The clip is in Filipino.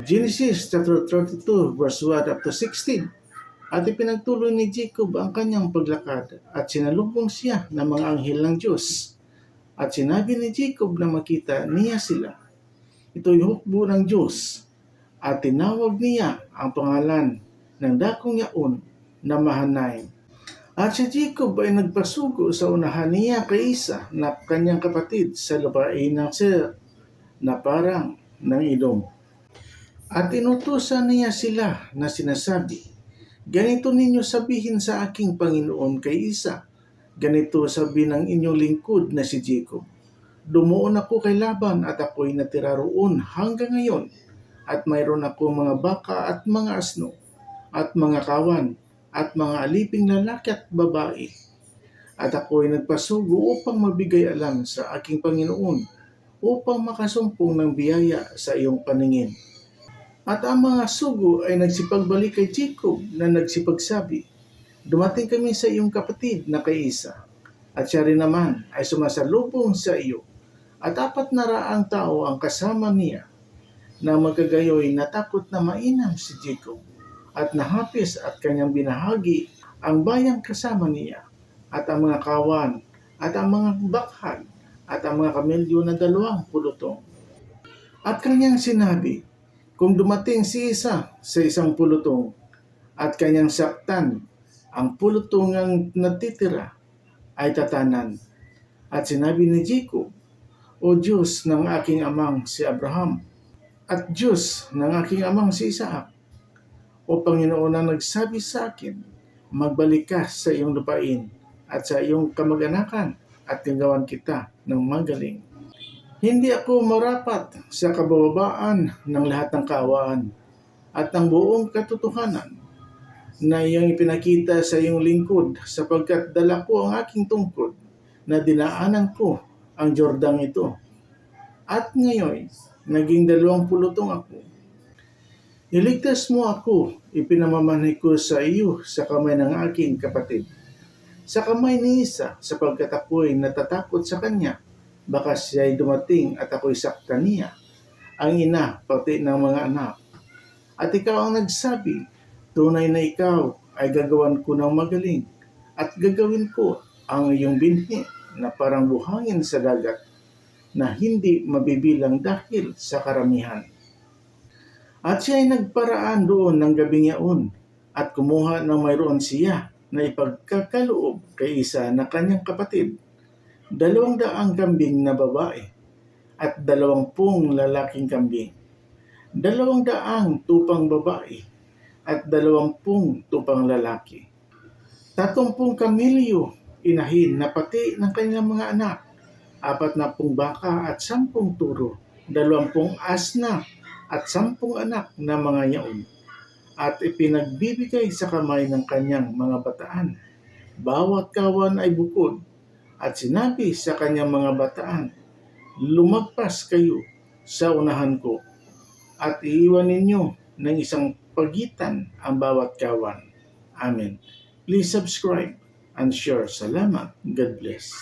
Genesis chapter 32 verse 1 up to 16. At ipinagtuloy ni Jacob ang kanyang paglakad at sinalubong siya ng mga anghel ng Diyos. At sinabi ni Jacob na makita niya sila. Ito'y hukbo ng Diyos. At tinawag niya ang pangalan ng dakong yaon na Mahanaim. At si Jacob ay nagpasugo sa unahan niya kay Isa na kanyang kapatid sa lupain ng Seir na parang ng Edom. At inutusan niya sila na sinasabi, ganito ninyo sabihin sa aking Panginoon kay Isa, ganito sabi ng inyong lingkod na si Jacob. Dumuon ako kay Laban at ako'y natira roon hanggang ngayon, at mayroon ako mga baka at mga asno, at mga kawan, at mga aliping lalaki at babae. At ako'y nagpasugo upang mabigay alam sa aking Panginoon, upang makasumpong ng biyaya sa iyong paningin. At ang mga sugo ay nagsipagbalik kay Jacob na nagsipagsabi, dumating kami sa iyong kapatid na kay Isa, at siya rin naman ay sumasalubong sa iyo, at 400 tao ang kasama niya, na magkagayoy natakot na mainam si Jacob, at nahapis at kanyang binahagi ang bayang kasama niya, at ang mga kawan, at ang mga bakhag, at ang mga kamelyo na 20 pulutong. At kanyang sinabi, kung dumating si Isa sa 10 pulutong at kanyang saktan, ang pulutong ang natitira ay tatanan. At sinabi ni Jacob, O Diyos ng aking amang si Abraham, at Diyos ng aking amang si Isaac, O Panginoon na nagsabi sa akin, magbalik ka sa iyong lupain at sa iyong kamag-anakan at gagawan kita ng magaling. Hindi ako marapat sa kababaan ng lahat ng kaawaan at ng buong katotohanan na iyong ipinakita sa iyong lingkod, sapagkat dala ko ang aking tungkod na dinaanan ko ang Jordang ito. At ngayon, naging 20 ako. Niligtas mo ako, ipinamamanhi ko sa iyo sa kamay ng aking kapatid. Sa kamay ni Isa, sapagkat ako'y natatakot sa kanya. Baka siya'y dumating at ako'y saktan niya, ang ina pati ng mga anak. At ikaw ang nagsabi, tunay na ikaw ay gagawan ko ng magaling, at gagawin ko ang iyong binhi na parang buhangin sa dagat, na hindi mabibilang dahil sa karamihan. At siya ay nagparaan doon ng gabing yaon, at kumuha ng mayroon siya na ipagkakaloob kay Isa na kanyang kapatid, 200 kambing na babae, at 20 lalaking kambing, 200 tupang babae, at 20 tupang lalaki, 30 kamelyo, inahin na pati ng kanilang mga anak, 40 baka at 10 turo, 20 asna at 10 anak na mga yaon, at ipinagbibigay sa kamay ng kanyang mga bataan. Bawat kawan ay bukod, at sinabi sa kanyang mga bataan, lumagpas kayo sa unahan ko, at iiwan ninyo ng isang pagitan ang bawat kawan. Amen. Please subscribe and share. Salamat. God bless.